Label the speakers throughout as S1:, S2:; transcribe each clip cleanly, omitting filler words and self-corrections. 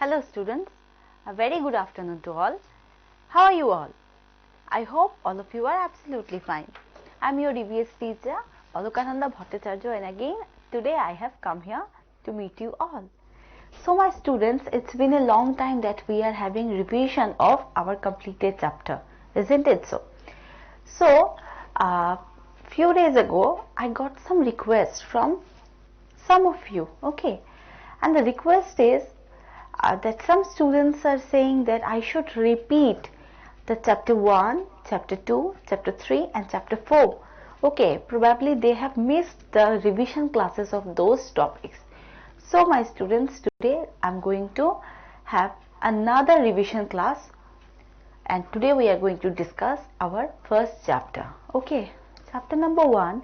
S1: Hello students, a very good afternoon to all. How are you all? I hope all of you are absolutely fine. I am your EVS teacher Alokananda Bhattacharya, and again today I have come here to meet you all. So my students, it's been a long time that we are having revision of our completed chapter, isn't it so? So few days ago I got some requests from some of you, okay, and the request is that some students are saying that I should repeat the chapter 1, chapter 2, chapter 3 and chapter 4. Okay, probably they have missed the revision classes of those topics. So my students, today I am going to have another revision class, and today we are going to discuss our first chapter. Okay, chapter number 1,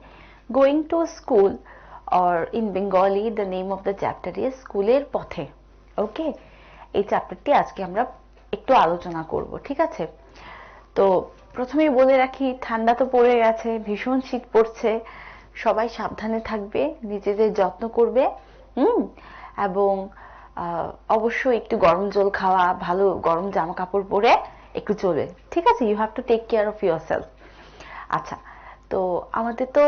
S1: going to school, or in Bengali the name of the chapter is স্কুলের পথে. Okay, এই চ্যাপ্টারটি আজকে আমরা একটু আলোচনা করব, ঠিক আছে? তো প্রথমেই বলে রাখি, ঠান্ডা তো পড়ে গেছে, ভীষণ শীত পড়ছে, সবাই সাবধানে থাকবে, নিজেদের যত্ন করবে, এবং অবশ্যই একটু গরম জল খাওয়া, ভালো গরম জামা কাপড় পরে একটু চলবে, ঠিক আছে? You have to take care of yourself. আচ্ছা, তো আমাদের তো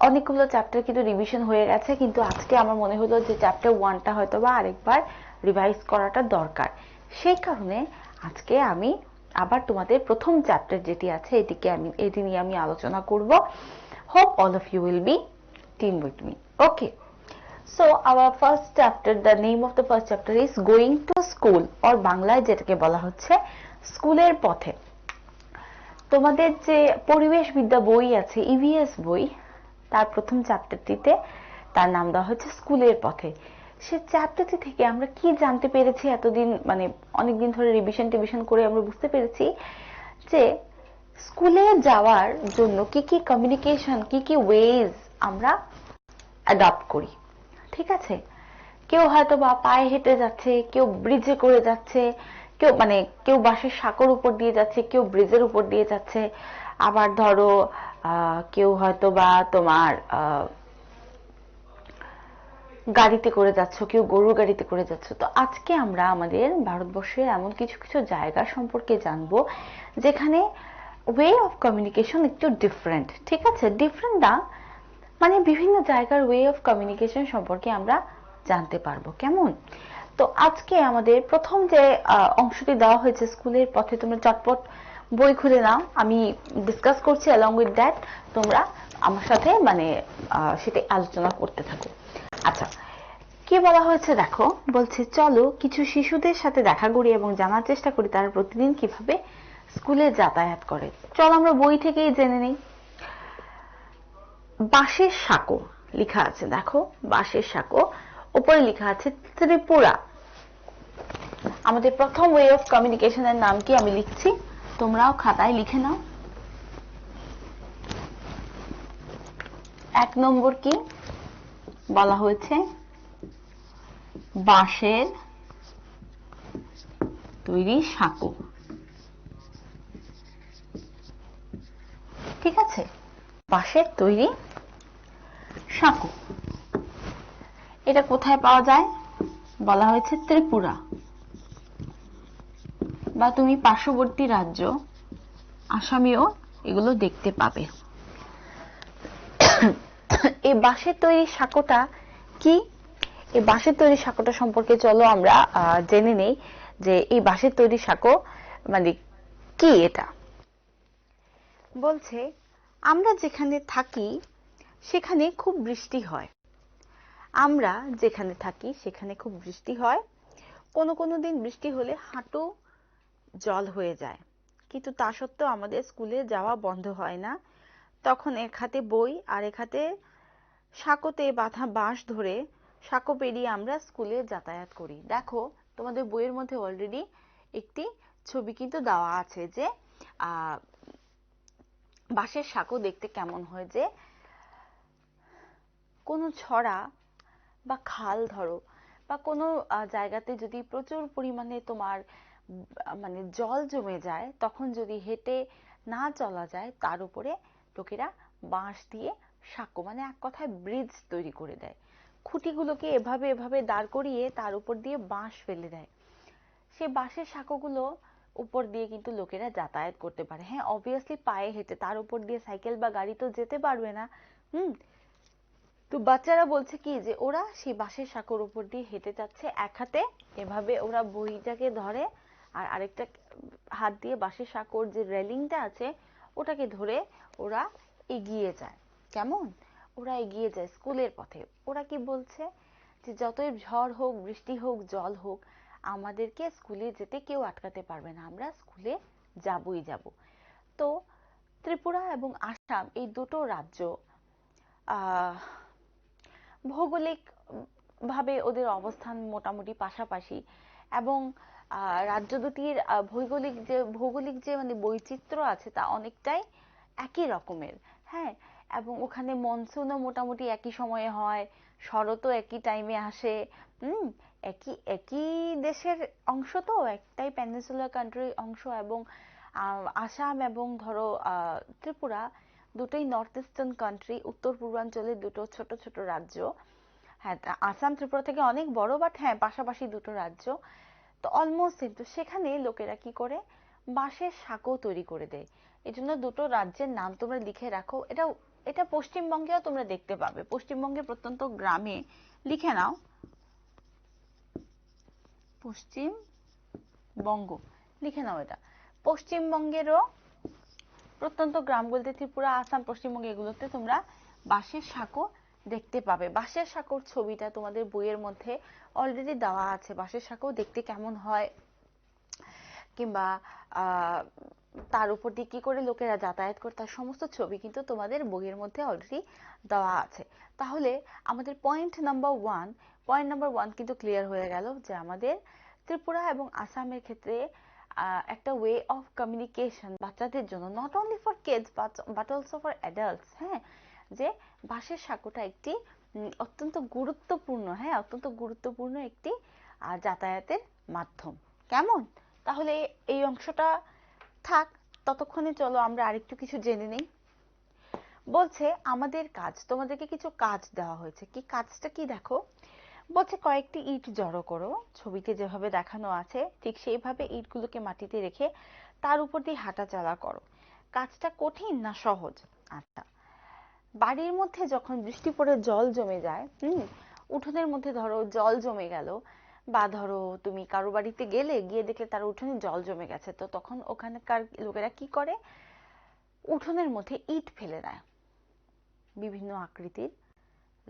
S1: অনেকগুলো চ্যাপ্টার কিন্তু রিভিশন হয়ে গেছে, কিন্তু আজকে আমার মনে হলো যে চ্যাপ্টার 1টা হয়তো বা আরেকবার রিভাইজ করাটা দরকার। সেই কারণে আজকে আমি আবার তোমাদের প্রথম চ্যাপ্টার যেটি আছে এটি নিয়ে আমি আলোচনা করব। Hope all of you will be team with me. Okay, so our first chapter, the name of the first chapter is going to school, or বাংলায় যেটাকে বলা হচ্ছে স্কুলের পথে। তোমাদের যে পরিবেশ বিদ্যা বই আছে, ইভিএস বই, তার প্রথম চ্যাপ্টারটিতে তার নাম দেওয়া হচ্ছে স্কুলের পথে। সে চ্যাপ্টারটি থেকে আমরা কি জানতে পেরেছি এতদিন, মানে অনেকদিন ধরে রিভিশন করে আমরা বুঝতে পেরেছি যে স্কুলে যাওয়ার জন্য কি কি কমিউনিকেশন, কি কি ওয়েজ আমরা অ্যাডপ্ট করি, ঠিক আছে? কেউ হয়তো বা পায়ে হেঁটে যাচ্ছে, কেউ ব্রিজে করে যাচ্ছে, কেউ বাসের সাঁকোর উপর দিয়ে যাচ্ছে, কেউ ব্রিজের উপর দিয়ে যাচ্ছে, আবার ধরো কেউ হয়তো বা তোমার গাড়িতে করে যাচ্ছ, কেউ গরুর গাড়িতে করে যাচ্ছ। তো আজকে আমরা আমাদের ভারতবর্ষের এমন কিছু কিছু জায়গা সম্পর্কে জানবো যেখানে ওয়ে অফ কমিউনিকেশন একটু ডিফারেন্ট, ঠিক আছে? ডিফারেন্ট না, মানে বিভিন্ন জায়গার ওয়ে অফ কমিউনিকেশন সম্পর্কে আমরা জানতে পারবো, কেমন? তো আজকে আমাদের প্রথম যে অংশটি দেওয়া হয়েছে স্কুলের পথে, তোমরা চটপট বই খুলে নাও, আমি ডিসকাস করছি অ্যালং উইথ দ্যাট, তোমরা আমার সাথে সেটা আলোচনা করতে থাকো। আচ্ছা, কি বলা হয়েছে দেখো, বলছে চলো কিছু শিশুদের সাথে দেখা করি এবং জানার চেষ্টা করি তারা প্রতিদিন কিভাবে স্কুলে যাতায়াত করে। চলো আমরা বই থেকেই জেনে নেই। বাঁশের সাঁকো লেখা আছে, দেখো বাঁশের সাঁকো, উপরে লেখা আছে ত্রিপুরা। আমাদের প্রথম ওয়ে অফ কমিউনিকেশনের নাম কি আমি লিখছি, তোমরাও খাতায় লিখে নাও। 1 নম্বর কি বলা হয়েছে, বাঁশের তৈরি সাঁকো, ঠিক আছে? বাঁশের তৈরি সাঁকো, এটা কোথায় পাওয়া যায়? বলা হয়েছে ত্রিপুরা, বা তুমি পার্শ্ববর্তী রাজ্য আসামেও এগুলো দেখতে পাবে। এই বাঁশের তৈরি সাঁকোটা কি? এই বাঁশের তৈরি সাঁকোটা সম্পর্কে চলো আমরা জেনে নেই যে এই বাঁশের তৈরি সাঁকো মানে কি। এটা বলছে আমরা যেখানে থাকি সেখানে খুব বৃষ্টি হয়, আমরা যেখানে থাকি সেখানে খুব বৃষ্টি হয়, কোনো কোনো দিন বৃষ্টি হলে হাঁটু জল হয়ে যায়, কিন্তু তা সত্ত্বেও আমাদের স্কুলে যাওয়া বন্ধ হয় না। তখন এক হাতে বই আর এক হাতে সাঁকোতে বাঁধা বাঁশ ধরে সাঁকো পেরিয়ে আমরা স্কুলে যাতায়াত করি। দেখো তোমাদের বইয়ের মধ্যে অলরেডি একটি ছবি কিন্তু দেওয়া আছে যে বাঁশের সাঁকো দেখতে কেমন হয়। যে কোনো ছড়া বা খাল ধরো, বা কোনো জায়গাতে যদি প্রচুর পরিমাণে তোমার জল জমে যায়, তখন যদি হেঁটে না চলা যায়, তার উপরে লোকেরা বাঁশ দিয়ে সাঁকো, এক কথায় ব্রিজ তৈরি করে দেয়। খুঁটিগুলোকে এভাবে এভাবে দাঁড় করিয়ে তার উপর দিয়ে বাঁশ ফেলে দেয়। সেই বাঁশের সাঁকোগুলো উপর দিয়ে কিন্তু লোকেরা যাতায়াত করতে পারে। হ্যাঁ, অবভিয়াসলি পায়ে হেঁটে, তার উপর দিয়ে সাইকেল বা গাড়ি তো যেতে পারবে না। তো বাচ্চারা বলছে কি যে ওরা সেই বাঁশের সাঁকোর উপর দিয়ে হেঁটে যাচ্ছে, এক হাতে এভাবে ওরা বইটাকে ধরে আর আরেকটা হাত দিয়ে বাঁশের সাঁকোর যে রেলিংটা আছে ওটাকে ধরে ওরা এগিয়ে যায়। কেমন? ওরা এগিয়ে যায় স্কুলের পথে। ওরা কি বলছে যে যতই ঝড় হোক, বৃষ্টি হোক, জল হোক, আমাদেরকে স্কুলে যেতে কেউ আটকাতে পারবে না, আমরা স্কুলে যাবই যাব। তো ত্রিপুরা এবং আসাম এই দুটো রাজ্য ভৌগোলিক ভাবে ওদের অবস্থান মোটামুটি পাশাপাশি, এবং রাজ্য দুটির ভৌগোলিক যে মানে বৈচিত্র্য আছে তা অনেকটাই একই রকমের। হ্যাঁ, এবং ওখানে মনসুনও মোটামুটি একই সময়ে হয়, শরৎও একই টাইমে আসে। একই একই দেশের অংশ, তো একটাই পেনিনসুলার কান্ট্রির অংশ। এবং আসাম এবং ধরো ত্রিপুরা দুটোই নর্থ ইস্টার্ন কান্ট্রি, উত্তর পূর্বাঞ্চলের দুটো ছোট ছোট রাজ্য। হ্যাঁ, আসাম ত্রিপুরা থেকে অনেক বড়, বাট হ্যাঁ পাশাপাশি দুটো রাজ্য, তো অলমোস্ট সেম। তো সেখানে লোকেরা কি করে বাঁশের সাঁকো তৈরি করে দেয়। এই জন্য দুটো রাজ্যের নাম তোমরা লিখে রাখো। এটা এটা পশ্চিমবঙ্গেও তোমরা দেখতে পাবে, পশ্চিমবঙ্গের প্রত্যন্ত গ্রামে লিখে নাও, পশ্চিমবঙ্গ লিখে নাও। এটা পশ্চিমবঙ্গেরও প্রত্যন্ত গ্রামগুলোতে, ত্রিপুরা, আসাম, পশ্চিমবঙ্গ, এগুলোতে তোমরা বাঁশের সাঁকো দেখতে পাবে। বাঁশের সাঁকোর ছবিটা তোমাদের বইয়ের মধ্যে অলরেডি দেওয়া আছে। বাঁশের সাঁকো দেখতে কেমন হয়, কিংবা তার উপর দিয়ে কি করে লোকেরা যাতায়াত করে, তার সমস্ত ছবি কিন্তু তোমাদের বইয়ের মধ্যে অলরেডি দেওয়া আছে। তাহলে আমাদের পয়েন্ট নাম্বার ওয়ান কিন্তু ক্লিয়ার হয়ে গেল যে আমাদের ত্রিপুরা এবং আসামের ক্ষেত্রে একটা ওয়ে অফ কমিউনিকেশন বাচ্চাদের জন্য, not only for kids but also for adults. হ্যাঁ, যে বাঁশের সাঁকোটা একটি অত্যন্ত গুরুত্বপূর্ণ, হ্যাঁ অত্যন্ত গুরুত্বপূর্ণ একটি যাতায়াতের মাধ্যম। কেমন? তাহলে এই অংশটা থাক, ততক্ষণে চলো আমরা আরেকটু কিছু জেনে নেই। বলছে আমাদের কাজ, তোমাদেরকে কিছু কাজ দেওয়া হয়েছে। কি কাজটা কি দেখো, বলছে কয়েকটি ইট জড়ো করো, ছবিতে যেভাবে দেখানো আছে ঠিক সেইভাবে ইটগুলোকে মাটিতে রেখে তার উপর দিয়ে হাঁটাচলা করো। কাজটা কঠিন না সহজ? আচ্ছা, বাড়ির মধ্যে যখন বৃষ্টি পড়ে জল জমে যায়, উঠোনের মধ্যে ধরো জল জমে গেল, বা ধরো তুমি কারো বাড়িতে গেলে, গিয়ে দেখলে তার উঠোনে জল জমে গেছে, তো তখন ওখানকার লোকেরা কি করে, উঠোনের মধ্যে ইট ফেলে দেয়, বিভিন্ন আকৃতির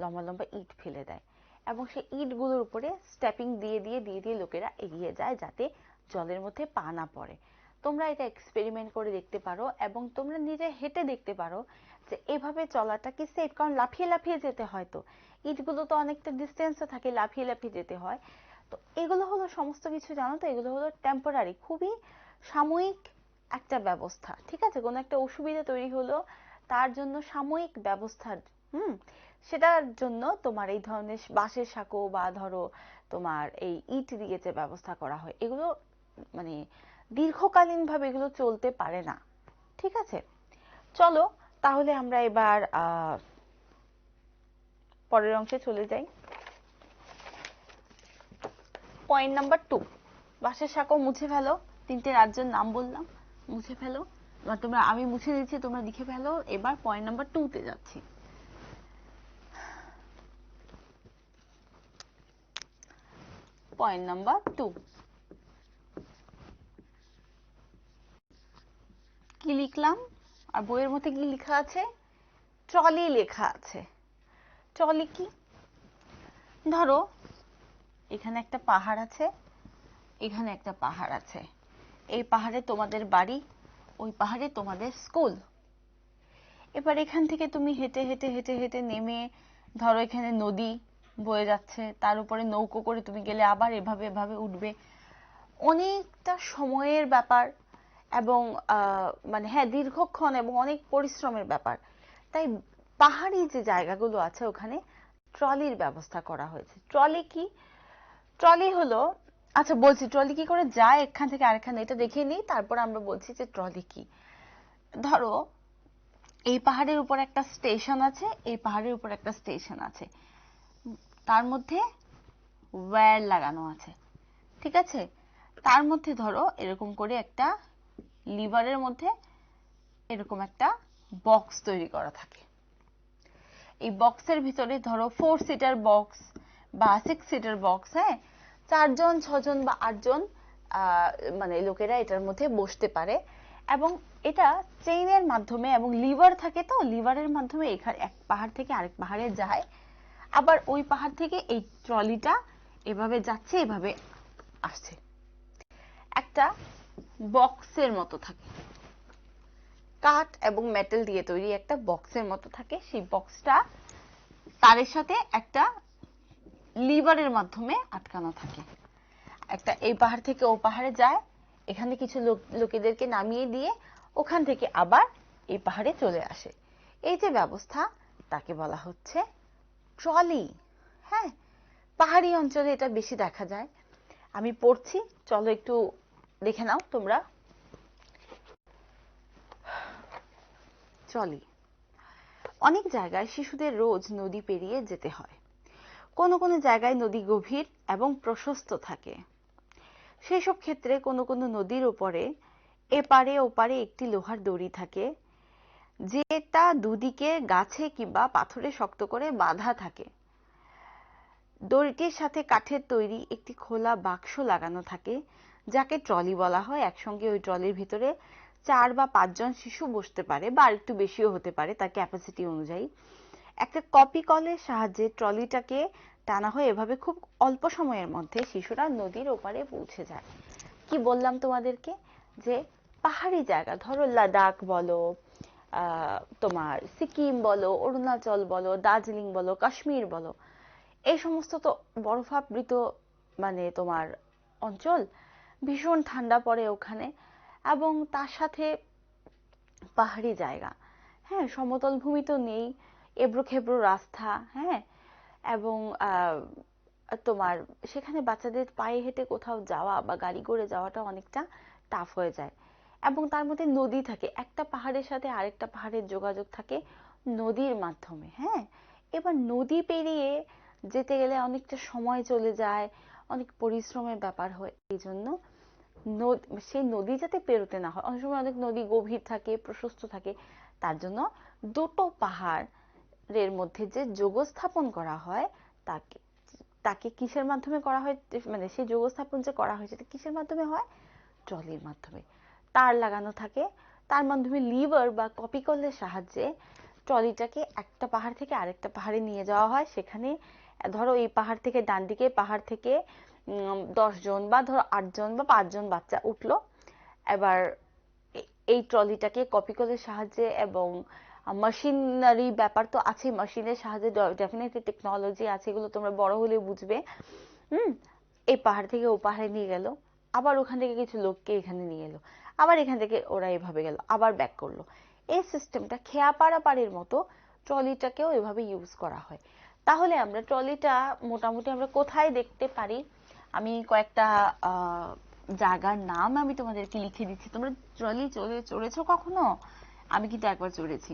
S1: লম্বা লম্বা ইট ফেলে দেয়, এবং সেই ইটগুলোর উপরে স্টেপিং দিয়ে দিয়ে দিয়ে দিয়ে লোকেরা এগিয়ে যায় যাতে জলের মধ্যে পা না পড়ে। তোমরা এটা এক্সপেরিমেন্ট করে দেখতে পারো, এবং তোমরা নিজে হেঁটে দেখতে পারো যে এভাবে চলাটা কি সেফ, কারণ লাফিয়ে লাফিয়ে যেতে হয়, তো ইটগুলো তো অনেকটা ডিস্টেন্সে থাকে, লাফিয়ে লাফিয়ে যেতে হয়। তো এগুলো হলো সমস্ত কিছু, জানো তো, এগুলো হলো টেম্পোরারি, খুবই সাময়িক একটা ব্যবস্থা। ঠিক আছে, কোনো একটা অসুবিধা তৈরি হলো, তার জন্য সাময়িক ব্যবস্থা, সেটার জন্য তোমার এই ধরনের বাঁশের সাঁকো বা ধরো তোমার এই ইট দিয়ে যে ব্যবস্থা করা হয়, এগুলো মানে দীর্ঘকালীন ভাবে এগুলো চলতে পারে না। ঠিক আছে, চলো তাহলে আমরা এবার পরের অংশে চলে যাই। পয়েন্ট নাম্বার 2, বাঁশের সাঁকো মুছে ফেলো। তিনটে রাজ্যের নাম বললাম, মুছে ফেলো। তোমরা, আমি মুছে দিচ্ছি, তোমরা লিখে ফেলো। এবার পয়েন্ট নাম্বার 2 তে যাচ্ছি। পয়েন্ট নাম্বার 2, কি লিখলাম? আর বইয়ের মধ্যে কি লেখা আছে? ট্রলি লেখা আছে। ট্রলি কি? ধরো এখানে একটা পাহাড় আছে, এখানে একটা পাহাড় আছে, এই পাহাড়ে তোমাদের বাড়ি, ওই পাহাড়ে তোমাদের স্কুল। এবার এখান থেকে তুমি হেঁটে হেঁটে হেঁটে হেঁটে নেমে, ধরো এখানে নদী বয়ে যাচ্ছে, তার উপরে নৌকো করে তুমি গেলে, আবার এভাবে এভাবে উঠবে, অনেকটা সময়ের ব্যাপার, এবং মানে হ্যাঁ দীর্ঘক্ষণ এবং অনেক পরিশ্রমের ব্যাপার। তাই পাহাড়ি যে জায়গাগুলো আছে ওখানে ট্রলির ব্যবস্থা করা হয়েছে। ট্রলি কি? ট্রলি হলো, আচ্ছা বলছি ট্রলি কি করে যায় এখান থেকে আরেকখানে, এটা দেখে নিই, তারপর আমরা বলছি যে ট্রলি কি। ধরো এই পাহাড়ের উপর একটা স্টেশন আছে, এই পাহাড়ের উপর একটা স্টেশন আছে, তার মধ্যে ওয়্যার লাগানো আছে। ঠিক আছে, তার মধ্যে ধরো এরকম করে একটা লিভারের মধ্যে এরকম একটা বক্স তৈরি করা থাকে। এই বক্সের ভিতরে ধরো 4 সিটার বক্স বা 6 সিটার বক্স, হ্যাঁ, 4 জন 6 জন বা 8 জন মানে লোকেরা এটার মধ্যে বসতে পারে, এবং এটা চেইনের মাধ্যমে, এবং লিভার থাকে, তো লিভারের মাধ্যমে এক পাহাড় থেকে আরেক পাহাড়ে যায়, আবার ওই পাহাড় থেকে এই ট্রলিটা এভাবে যাচ্ছে, এভাবে আসছে। একটা বক্সের মতো থাকে, কাঠ এবং মেটাল দিয়ে তৈরি একটা বক্সের মতো থাকে। সেই বক্সটা তারের সাথে একটা লিভারের মাধ্যমে আটকানো থাকে। একটা এই পাহাড় থেকে ও পাহাড়ে যায়, এখানে কিছু লোকেদেরকে নামিয়ে দিয়ে ওখান থেকে আবার এই পাহাড়ে চলে আসে। এই যে ব্যবস্থা, তাকে বলা হচ্ছে ট্রলি। হ্যাঁ, পাহাড়ি অঞ্চলে এটা বেশি দেখা যায়। আমি পড়ছি, চলো একটু দেখে নাও তোমরা। ট্রলি। অনেক জায়গায় শিশুদের রোজ নদী পেরিয়ে যেতে হয়। কোনো কোনো জায়গায় নদী গভীর এবং প্রশস্ত থাকে। সেসব ক্ষেত্রে কোনো কোনো নদীর উপরে এপারে ওপারে একটি লোহার দড়ি থাকে, যেটা দুদিকে গাছে কিংবা পাথরে শক্ত করে বাঁধা থাকে। দড়িটির সাথে কাঠের তৈরি একটি খোলা বাক্স লাগানো থাকে, যাকে ট্রলি বলা হয়। একসঙ্গে ওই ট্রলির ভিতরে 4 বা 5 জন শিশু বসতে পারে, বা একটু বেশিও হতে পারে তার ক্যাপাসিটি অনুযায়ী। একটা কপি কলের সাহায্যে ট্রলিটাকে টানা হয়, এভাবে খুব অল্প সময়ের মধ্যে শিশুরা নদীর ওপারে পৌঁছে যায়। কি বললাম তোমাদেরকে, যে পাহাড়ি জায়গা, ধরো লাদাখ বলো, তোমার সিকিম বলো, অরুণাচল বলো, দার্জিলিং বলো, কাশ্মীর বলো, এই সমস্ত তো বরফাবৃত মানে তোমার অঞ্চল, ভীষণ ঠান্ডা পড়ে ওখানে, এবং তার সাথে পাহাড়ি জায়গা, হ্যাঁ, সমতল ভূমি তো নেই, এবড়ো খেবড়ো রাস্তা, হ্যাঁ, এবং তোমার সেখানে বাচ্চাদের পায়ে হেঁটে কোথাও যাওয়া বা গাড়ি করে যাওয়াটা অনেকটা টাফ হয়ে যায়। এবং তার মধ্যে নদী থাকে, একটা পাহাড়ের সাথে আরেকটা পাহাড়ের যোগাযোগ থাকে নদীর মাধ্যমে। হ্যাঁ, এবার নদী পেরিয়ে যেতে গেলে অনেকটা সময় চলে যায়, অনেক পরিশ্রমের ব্যাপার হয়। এই জন্য সেই নদী যাতে পেরোতে না হয়, অনেক সময় অনেক নদী গভীর থাকে, প্রশস্ত থাকে, তার জন্য দুটো পাহাড়ের মধ্যে যে যোগ স্থাপন করা হয়, তাকে তাকে কিসের মাধ্যমে করা হয়, মানে সেই যোগ স্থাপন যে করা হয় সেটা কিসের মাধ্যমে হয়? ট্রলির মাধ্যমে। তার লাগানো থাকে, তার মাধ্যমে লিভার বা কপিকলের সাহায্যে ট্রলিটাকে একটা পাহাড় থেকে আরেকটা পাহাড়ে নিয়ে যাওয়া হয়। সেখানে ধরো এই পাহাড় থেকে, ডান দিকে পাহাড় থেকে 10 জন বা ধরো 8 জন বা 5 জন বাচ্চা উঠলো। এবার এই ট্রলিটাকে কপিকলের সাহায্যে, এবং মেশিনারি ব্যাপার তো আছে, মেশিনের সাহায্যে, ডেফিনেটলি টেকনোলজি আছে, এগুলো তোমরা বড় হলে বুঝবে। এই পাহাড় থেকে ও পাহাড়ে নিয়ে গেল, আবার ওখান থেকে কিছু লোককে এখানে নিয়ে এলো, আবার এখান থেকে ওরা এভাবে গেল, আবার ব্যাক করলো। এই সিস্টেমটা খেয়া পারাপারের মতো ট্রলিটাকেও এভাবে ইউজ করা হয়। তাহলে আমরা ট্রলিটা মোটামুটি আমরা কোথায় দেখতে পারি? আমি কয়েকটা জায়গার নাম আমি তোমাদেরকে লিখে দিচ্ছি। তোমরা ট্রলি চড়েছো কখনো? আমি কিন্তু একবার চড়েছি।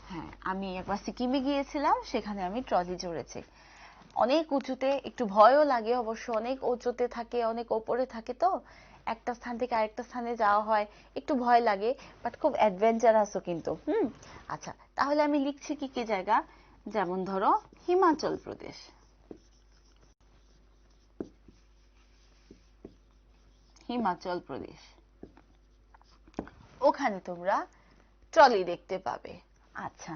S1: হ্যাঁ, আমি একবার সিকিমে গিয়েছিলাম, সেখানে আমি ট্রলি চড়েছি। অনেক উঁচুতে, একটু ভয়ও লাগে অবশ্য, অনেক উঁচুতে থাকে, অনেক ওপরে থাকে, তো একটা স্থান থেকে আরেকটা স্থানে যাওয়া হয়, একটু ভয় লাগে, বাট খুব অ্যাডভেঞ্চারাসও কিন্তু। আচ্ছা, তাহলে আমি লিখছি কি কি জায়গা, যেমন ধরো হিমাচল প্রদেশ। হিমাচল প্রদেশ, ওখানে তোমরা ট্রলি দেখতে পাবে। আচ্ছা,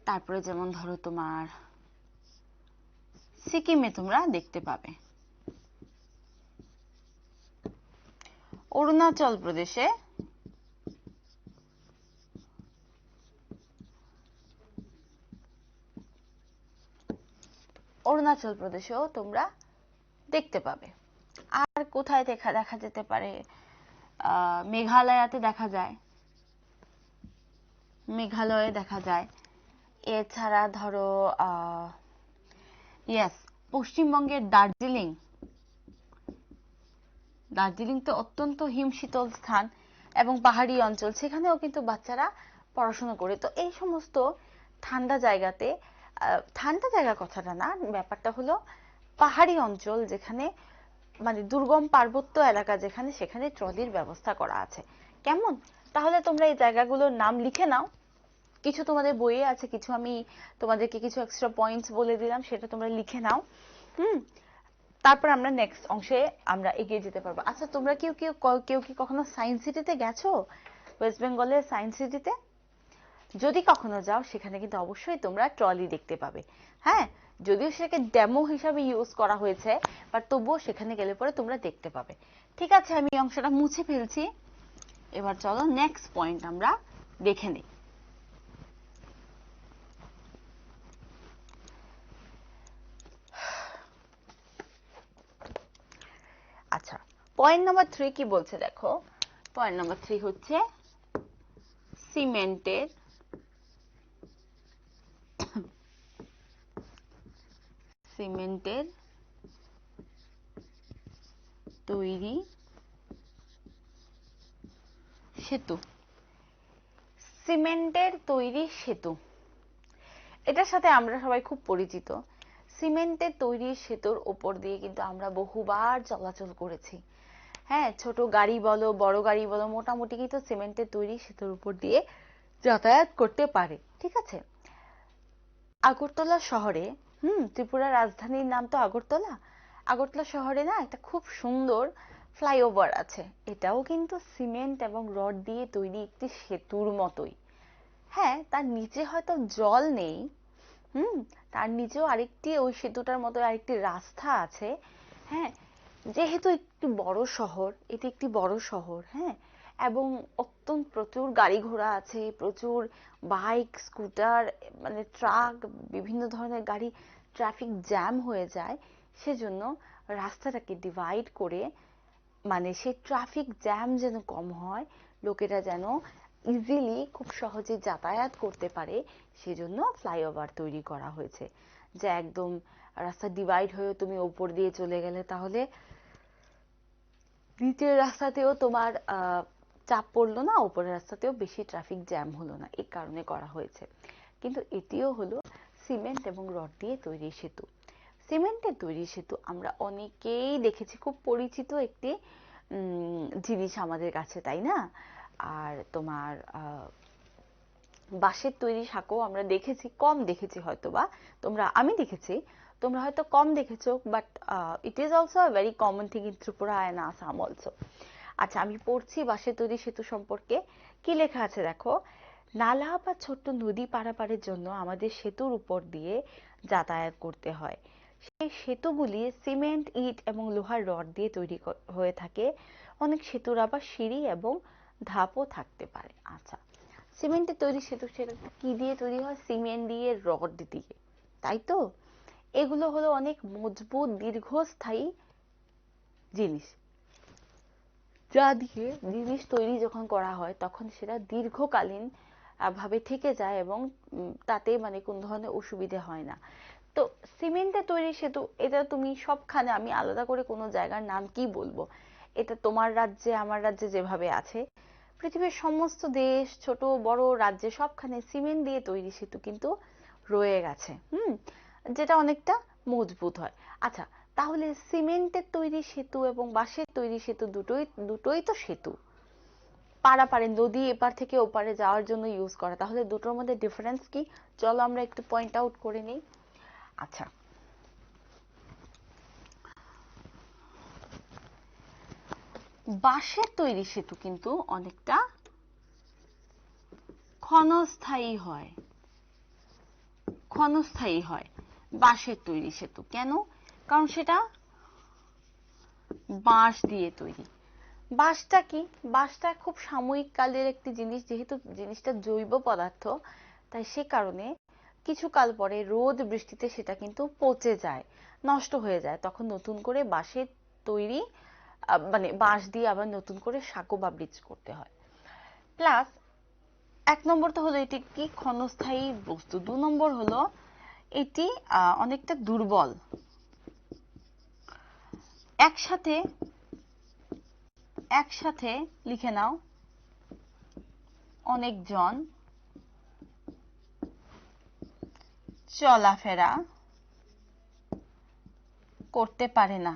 S1: তারপরে যেমন ধরো তোমার সিকিমে তোমরা দেখতে পাবে। অরুণাচল প্রদেশে, অরুণাচল প্রদেশেও তোমরা দেখতে পাবে। আর কোথায় দেখা যেতে পারে? মেঘালয়াতে দেখা যায়, মেঘালয়ে দেখা যায়। এছাড়া ধরো ইয়েস, পশ্চিমবঙ্গের দার্জিলিং, দার্জিলিং তো অত্যন্ত হিমশীতল স্থান এবং পাহাড়ি অঞ্চল, সেখানেও কিন্তু বাচ্চারা পড়াশোনা করে। তো এই সমস্ত ঠান্ডা জায়গাতে, ঠান্ডা জায়গা কথাটা না, ব্যাপারটা হলো পাহাড়ি অঞ্চল যেখানে মানে দুর্গম পার্বত্য এলাকা যেখানে, সেখানে ট্রলির ব্যবস্থা করা আছে। কেমন? তাহলে তোমরা এই জায়গাগুলোর নাম লিখে নাও। কিছু তোমাদের বইয়ে আছে, কিছু আমি তোমাদেরকে কিছু এক্সট্রা পয়েন্টস বলে দিলাম, সেটা তোমরা লিখে নাও। তারপর আমরা নেক্সট অংশে আমরা এগিয়ে যেতে পারবো। আচ্ছা, তোমরা কেউ কেউ কেউ কি কখনো সায়েন্স সিটিতে গেছো? ওয়েস্ট বেঙ্গলের সায়েন্স সিটিতে যদি কখনো যাও, সেখানে কিন্তু অবশ্যই তোমরা ট্রলি দেখতে পাবে। হ্যাঁ, যদিও সেটাকে ডেমো হিসাবে ইউজ করা হয়েছে, বাট তবুও সেখানে গেলে পরে তোমরা দেখতে পাবে। ঠিক আছে, আমি অংশটা মুছে ফেলছি। এবার চলো নেক্সট পয়েন্ট আমরা দেখে নিই। আচ্ছা, পয়েন্ট নাম্বার 3 কি বলছে দেখো। পয়েন্ট নাম্বার 3 হচ্ছে সিমেন্টের তৈরি সেতু। সিমেন্টের তৈরি সেতু, এটার সাথে আমরা সবাই খুব পরিচিত। সিমেন্টের তৈরি সেতুর উপর দিয়ে কিন্তু আমরা বহুবার চলাচল করেছি। হ্যাঁ, ছোট গাড়ি বলো, বড় গাড়ি বলো, মোটামুটি কিন্তু সিমেন্টের তৈরি সেতুর উপর দিয়ে যাতায়াত করতে পারে। ঠিক আছে, আগরতলা শহরে, ত্রিপুরার রাজধানীর নাম তো আগরতলা। আগরতলা শহরে না একটা খুব সুন্দর ফ্লাইওভার আছে। এটাও কিন্তু সিমেন্ট এবং রড দিয়ে তৈরি একটি সেতুর মতোই। হ্যাঁ, তার নিচে হয়তো জল নেই, তার নিচেও আরেকটি ওই সেতুটার মতো আরেকটি রাস্তা আছে। হ্যাঁ, যেহেতু একটি বড় শহর, এটি একটি বড় শহর, হ্যাঁ, এবং অত্যন্ত প্রচুর গাড়ি ঘোড়া আছে, প্রচুর বাইক, স্কুটার, মানে ট্রাক, বিভিন্ন ধরনের গাড়ি, ট্রাফিক জ্যাম হয়ে যায়। সেজন্য রাস্তাটাকে ডিভাইড করে, মানে সেই ট্রাফিক জ্যাম যেন কম হয়, লোকেরা যেন ইজিলি খুব সহজে যাতায়াত করতে পারে, সেজন্য ফ্লাইওভার তৈরি করা হয়েছে। যে একদম রাস্তা ডিভাইড হয়ে তুমি ওপর দিয়ে চলে গেলে, তাহলে নিচের রাস্তাতেও তোমার চাপ পড়লো না, উপরের রাস্তাতেও বেশি ট্রাফিক জ্যাম হলো না, এই কারণে করা হয়েছে। কিন্তু এটিও হলো সিমেন্ট এবং রড দিয়ে তৈরি সেতু। সিমেন্টের তৈরি সেতু আমরা অনেকেই দেখেছি, খুব পরিচিত একটি জিনিস আমাদের কাছে, তাই না? আর তোমার বাঁশের তৈরি সাঁকো আমরা দেখেছি, কম দেখেছি হয়তো, বা আমি দেখেছি, তোমরা হয়তো কম দেখেছো, but it is also a very common thing in Tripura and Assam also. আচ্ছা, আমি পড়ছি বাঁশের তৈরি সেতু সম্পর্কে। কি লেখা আছে দেখো। নালা বা ছোট্ট নদী পারাপারের জন্য আমাদের সেতুর উপর দিয়ে যাতায়াত করতে হয়। সেই সেতুগুলি সিমেন্ট, ইট এবং লোহার রড দিয়ে তৈরি হয়ে থাকে। অনেক সেতুর আবার সিঁড়ি এবং ধাপও থাকতে পারে। আচ্ছা, সিমেন্টের তৈরি সেতু, সেটা কি দিয়ে তৈরি হয়? সিমেন্ট দিয়ে, রড দিয়ে, তাই তো? এগুলো হলো অনেক মজবুত, দীর্ঘস্থায়ী জিনিস, যা দিয়ে জিনিস তৈরি যখন করা হয় তখন সেটা দীর্ঘকালীন ভাবে থেকে যায়, এবং তাতে মানে কোন ধরনের অসুবিধে হয় না। তো সিমেন্টের তৈরি সেতু, এটা তুমি সবখানে, আমি আলাদা করে কোনো জায়গার নাম কি বলবো, এটা তোমার রাজ্যে আমার রাজ্যে যেভাবে আছে, পৃথিবীর সমস্ত দেশ, ছোট বড় রাজ্যে সবখানে সিমেন্ট দিয়ে তৈরি সেতু কিন্তু রয়ে গেছে, যেটা অনেকটা মজবুত হয়। আচ্ছা, তাহলে সিমেন্টের তৈরি সেতু এবং বাঁশের তৈরি সেতু দুটোই তো সেতু, পারাপারে নদী এপার থেকে ওপারে যাওয়ার জন্য ইউজ করা। তাহলে দুটোর মধ্যে ডিফারেন্স কি? চলো আমরা একটু পয়েন্ট আউট করে নিই। আচ্ছা, বাঁশের তৈরি সেতু কিন্তু অনেকটা ক্ষণস্থায়ী হয়। বাঁশের তৈরি সেতু কেন? কারণ সেটা বাঁশ দিয়ে তৈরি। বাঁশটা কি? বাঁশটা খুব সাময়িক কালের একটি জিনিস, যেহেতু জিনিসটা জৈব পদার্থ, তাই সে কারণে কিছু কাল পরে রোদ বৃষ্টিতে সেটা কিন্তু পচে যায়, নষ্ট হয়ে যায়। তখন নতুন করে বাঁশের তৈরি, মানে বাঁশ দিয়ে আবার নতুন করে সাঁকো বা ব্রিজ করতে হয়। প্লাস, 1 নম্বর তো হলো এটি কি ক্ষণস্থায়ী বস্তু, 2 নম্বর হলো এটি অনেকটা দুর্বল। একসাথে লিখে নাও, অনেকজন চলাফেরা করতে পারে না।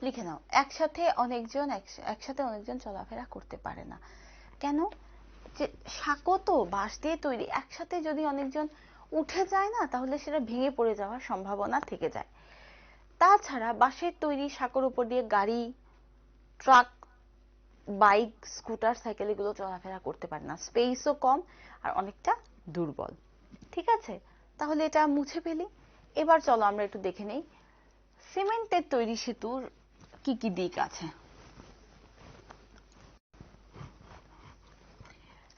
S1: লিখে নাও, একসাথে অনেকজন চলাফেরা করতে পারে না। কেন? যে সাঁকো তো বাঁশ দিয়ে তৈরি, একসাথে যদি অনেকজন উঠে যায় না, তাহলে সেটা ভেঙে পড়ে যাওয়ার সম্ভাবনা থেকে যায়। তাছাড়া বাঁশের তৈরি সাঁকোর উপর দিয়ে গাড়ি, ট্রাক, বাইক, স্কুটার, সাইকেল এগুলো চলাফেরা করতে পারে না, স্পেসও কম আর অনেকটা দুর্বল। ঠিক আছে, তাহলে এটা মুছে ফেলি। এবার চলো আমরা একটু দেখে নেই সিমেন্টের তৈরি সেতুর কি কি দিক আছে।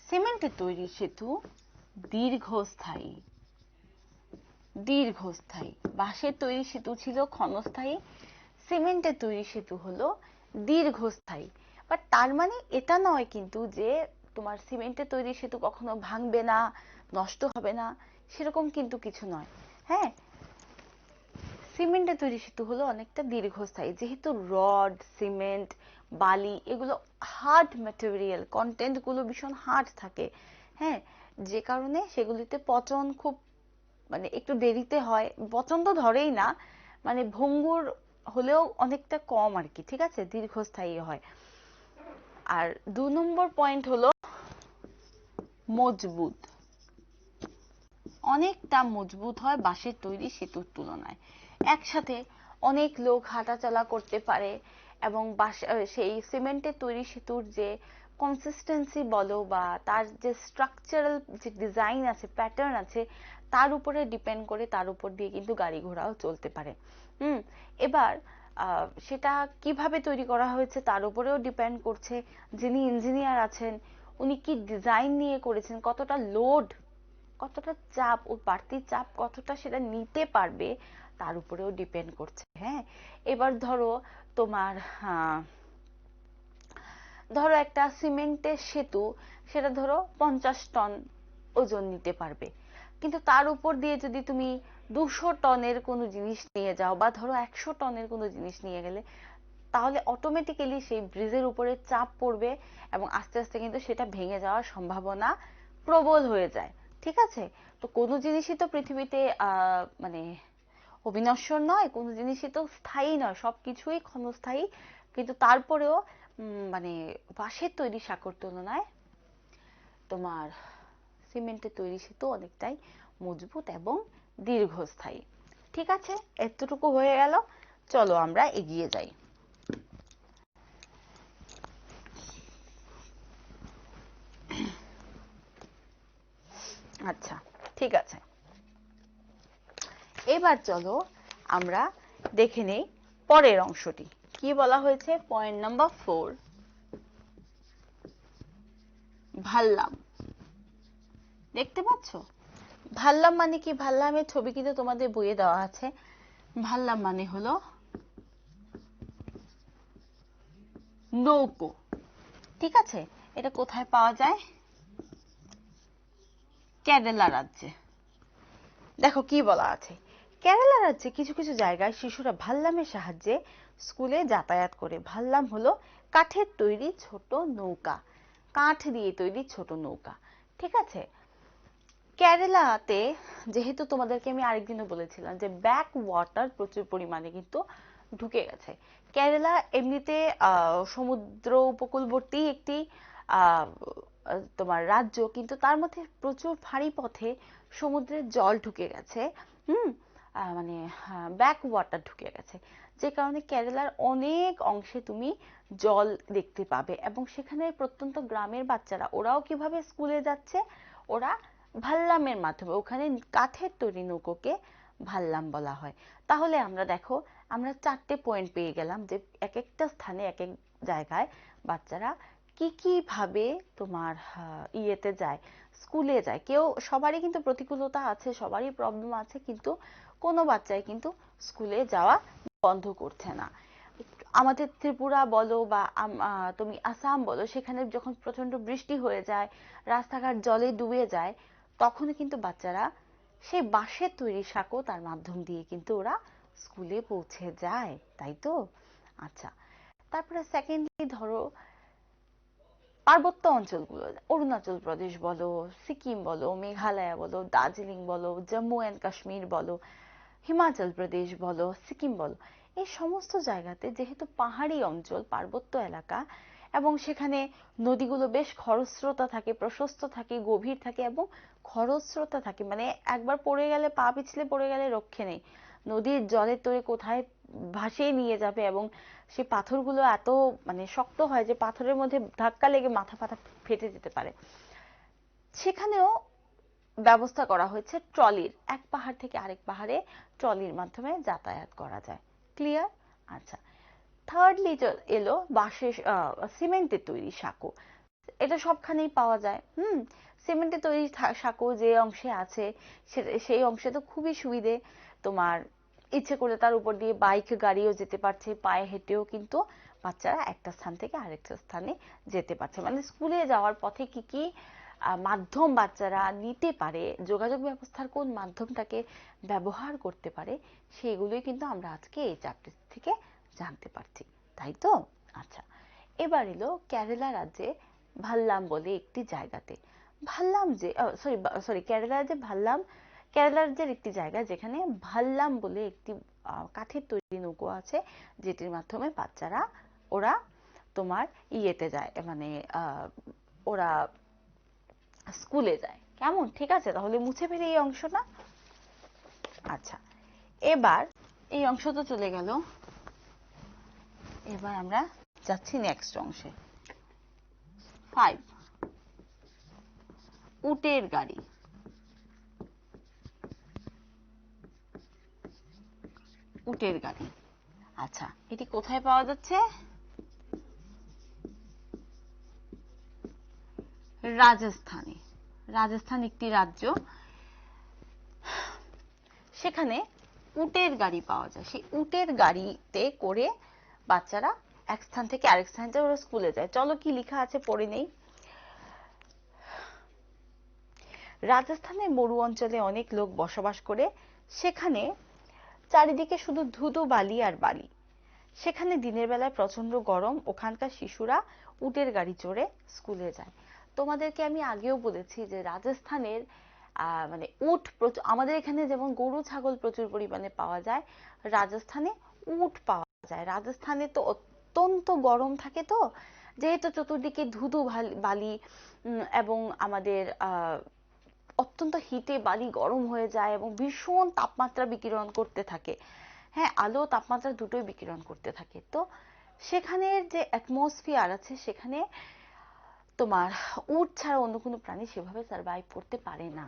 S1: সিমেন্টের তৈরি সেতু দীর্ঘস্থায়ী। বাঁশের তৈরি সেতু ছিল ক্ষণস্থায়ী, সিমেন্টের তৈরি সেতু হলো দীর্ঘস্থায়ী। বাট তার মানে এটা নয় কিন্তু যে তোমার সিমেন্টের তৈরি সেতু কখনো ভাঙবে না, নষ্ট হবে না, সেরকম কিন্তু কিছু নয়। হ্যাঁ, সিমেন্টের তৈরি সেতু হলো অনেকটা দীর্ঘস্থায়ী, যেহেতু রড, সিমেন্ট, বালি এগুলো হার্ড ম্যাটেরিয়াল, কন্টেন্ট গুলো ভীষণ হার্ড থাকে। হ্যাঁ, যে কারণে সেগুলিতে পচন খুব মানে একটু দেরিতে হয়, পচন তো ধরেই না, মানে ভঙ্গুর হলেও অনেকটা কম আর কি। ঠিক আছে, দীর্ঘস্থায়ী হয়। আর 2 নম্বর পয়েন্ট হলো মজবুত। অনেকটা মজবুত হয় বাঁশের তৈরি সেতুর তুলনায়। একসাথে অনেক লোক হাঁটাচলা করতে পারে এবং সেই সিমেন্টের তৈরি সেতুর যে কনসিস্টেন্সি বলো বা তার যে স্ট্রাকচারাল যে ডিজাইন আছে, প্যাটার্ন আছে, তার উপরে ডিপেন্ড করে, তার উপর দিয়ে কিন্তু গাড়ি ঘোড়াও চলতে পারে। এবার সেটা কিভাবে তৈরি করা হয়েছে তার উপরেও ডিপেন্ড করছে। যিনি ইঞ্জিনিয়ার আছেন উনি কি ডিজাইন নিয়ে করেছেন, কতটা লোড, কতটা চাপ, ও বাড়তি চাপ কতটা সেটা নিতে পারবে, তার উপরেও ডিপেন্ড করছে। হ্যাঁ, এবার ধরো তোমার ধরো একটা সিমেন্টের সেতু, সেটা ধরো 50 টন ওজন নিতে পারবে, কিন্তু তার উপর দিয়ে যদি তুমি 200 টনের কোনো জিনিস নিয়ে যাও বা ধরো 100 টনের কোনো জিনিস নিয়ে গেলে, তাহলে অটোমেটিক্যালি সেই ব্রিজের উপরে চাপ পড়বে এবং আস্তে আস্তে কিন্তু সেটা ভেঙে যাওয়ার সম্ভাবনা প্রবল হয়ে যায়। ঠিক আছে, তো কোনো জিনিসই তো পৃথিবীতে মানে অবিনশ্বর নয়, কোনো জিনিসই তো স্থায়ী নয়, সবকিছুই ক্ষণস্থায়ী। কিন্তু তারপরেও মানে বাঁশের তৈরি সাঁকোর তুলনায় তোমার সিমেন্টের তৈরি সেতু অনেকটাই মজবুত এবং দীর্ঘস্থায়ী। ঠিক আছে, এতটুকু হয়ে গেল, চলো আমরা এগিয়ে যাই। আচ্ছা, ঠিক আছে, এবার চলো আমরা দেখে নেই পরের অংশটি কি বলা হয়েছে। Point number 4, ভাল্লাম। দেখতে পাচ্ছ ভাল্লাম মানে কি? ভাল্লামের ছবি কিন্তু তোমাদের বইয়ে দেওয়া আছে। ভাল্লাম মানে হলো নৌকো। ঠিক আছে, এটা কোথায় পাওয়া যায়? কেরালা রাজ্যে। দেখো কি বলা আছে, কেরালা রাজ্যে কিছু কিছু জায়গায় শিশুরা ভাল্লামের সাহায্যে স্কুলে যাতায়াত করে। ভাল্লাম হলো কাঠের তৈরি ছোট নৌকা, কাঠ দিয়ে তৈরি ছোট নৌকা। ঠিক আছে, কেরালাতে যেহেতু তোমাদেরকে আমি আরেকদিনও বলেছিলাম যে ব্যাক ওয়াটার প্রচুর পরিমাণে কিন্তু ঢুকে গেছে। কেরালা এমনিতে সমুদ্র উপকূলবর্তী একটি তোমার রাজ্য, কিন্তু তার মধ্যে প্রচুর ফাঁড়ি পথে সমুদ্রের জল ঢুকে গেছে। মানে ব্যাক ওয়াটার ঢুকে গেছে, যে কারণে কেরালার অনেক অংশে তুমি জল দেখতে পাবে। এবং সেখানে প্রত্যন্ত গ্রামের বাচ্চারা ওরাও কিভাবে স্কুলে যাচ্ছে, ওরা ভাল্লামের মাধ্যমে, ওখানে কাঠের তৈরি নৌকোকে ভাল্লাম বলা হয়। তাহলে আমরা দেখো আমরা 4টে পয়েন্ট পেয়ে গেলাম যে এক একটা স্থানে এক এক জায়গায় বাচ্চারা কি কি ভাবে তোমার ইয়েতে যায়, স্কুলে যায়। কেউ, সবারই কিন্তু প্রতিকূলতা আছে, সবারই প্রবলেম আছে, কিন্তু কোনো বাচ্চাই কিন্তু স্কুলে যাওয়া বন্ধ করছে না। আমাদের ত্রিপুরা বলো বা তুমি আসাম বলো, সেখানে যখন প্রচন্ড বৃষ্টি হয়ে যায়, রাস্তাঘাট জলে ডুবে যায়, তখনও কিন্তু বাচ্চারা সেই বাঁশের তৈরি সাঁকো, তার মাধ্যম দিয়ে কিন্তু ওরা স্কুলে পৌঁছে যায়, তাই তো? আচ্ছা, তারপরে সেকেন্ডলি ধরো পার্বত্য অঞ্চলগুলো, অরুণাচল প্রদেশ বলো, সিকিম বলো, মেঘালয় বলো, দার্জিলিং বলো, জম্মু অ্যান্ড কাশ্মীর বলো, হিমাচল প্রদেশ বলো, সিকিম বলো, এই সমস্ত জায়গাতে যেহেতু পাহাড়ি অঞ্চল, পার্বত্য এলাকা, এবং সেখানে নদীগুলো বেশ খরস্রোতা থাকে, প্রশস্ত থাকে, গভীর থাকে এবং খরস্রোতা থাকে, মানে একবার পড়ে গেলে, পা পিছলে পড়ে গেলে রক্ষে নেই, নদীর জলের তোড়ে কোথায় ভাসিয়ে নিয়ে যাবে, এবং সেই পাথরগুলো এত মানে শক্ত হয় যে পাথরের মধ্যে ধাক্কা লেগে মাথা ফাথা ফেটে যেতে পারে। সেখানেও ব্যবস্থা করা হয়েছে ট্রলির, এক পাহাড় থেকে আরেক পাহাড়ে ট্রলির মাধ্যমে যাতায়াত করা যায়। ক্লিয়ার? আচ্ছা, থার্ডলি এলো বাঁশের সিমেন্টের তৈরি সাঁকো। এটা সবখানেই পাওয়া যায়। সিমেন্টের তৈরি সাঁকো যে অংশে আছে সেই অংশে তো খুবই সুবিধে, তোমার ইচ্ছে করে তার উপর দিয়ে বাইক গাড়িও যেতে পারছে, পায়ে হেঁটেও কিন্তু বাচ্চারা একটা স্থান থেকে আরেকটা স্থানে যেতে পারছে। মানে স্কুলে যাওয়ার পথে কি কি মাধ্যম বাচ্চারা নিতে পারে, যোগাযোগ ব্যবস্থার কোন মাধ্যমটাকে ব্যবহার করতে পারে, সেগুলোই কিন্তু আমরা আজকে এই চ্যাপ্টার থেকে জানতে পারছি, তাই তো? আচ্ছা, এবার এলো কেরালা রাজ্যে ভাল্লাম বলে একটি জায়গাতে। ভাল্লাম যে সরি কেরালা রাজ্যে ভাল্লাম, কেরালা রাজ্যের একটি জায়গা যেখানে ভাল্লাম বলে একটি কাঠের তৈরি নৌকো আছে, যেটির মাধ্যমে বাচ্চারা ওরা তোমার ইয়েতে যায়, মানে ওরা স্কুলে যায়। কেমন? ঠিক আছে, তাহলে মুছে ফেলে এই অংশটা। আচ্ছা, এবার এই অংশ তো চলে গেল, এবার আমরা যাচ্ছি নেক্সট অংশে। 5, উটের গাড়ি। উটের গাড়ি, আচ্ছা, এটি কোথায় পাওয়া যাচ্ছে? রাজস্থানে। রাজস্থান একটি রাজ্য, সেখানে উটের গাড়ি পাওয়া যায়। সেই উটের গাড়িতে করে বাচ্চারা এক স্থান থেকে আরেক স্থানে ওরা স্কুলে যায়। চলো কি লেখা আছে পড়ে নেই। রাজস্থানের মরু অঞ্চলে অনেক লোক বসবাস করে, সেখানে চারিদিকে শুধু ধুধু বালি আর বালি। সেখানে দিনের বেলায় প্রচন্ড গরম, ওখানকার শিশুরা উটের গাড়ি চড়ে স্কুলে যায়। তোমাদেরকে আমি আগেও বলেছি যে রাজস্থানের মানে উট আমাদের এখানে যেমন গরু ছাগল প্রচুর পরিমাণে পাওয়া যায়, রাজস্থানে উট পাওয়া যায়। রাজস্থানে তো অত্যন্ত গরম থাকে, তো যেহেতু চতুর্দিকে ধুধু বালি এবং আমাদের অত্যন্ত হিটে বালি গরম হয়ে যায় এবং ভীষণ তাপমাত্রা বিকিরণ করতে থাকে। হ্যাঁ, আলো তাপমাত্রা দুটোই বিকিরণ করতে থাকে। তো সেখানের যে অ্যাটমসফিয়ার আছে, সেখানে তোমার উট ছাড়া অন্য কোনো প্রাণী সেভাবে সার্ভাইভ করতে পারে না।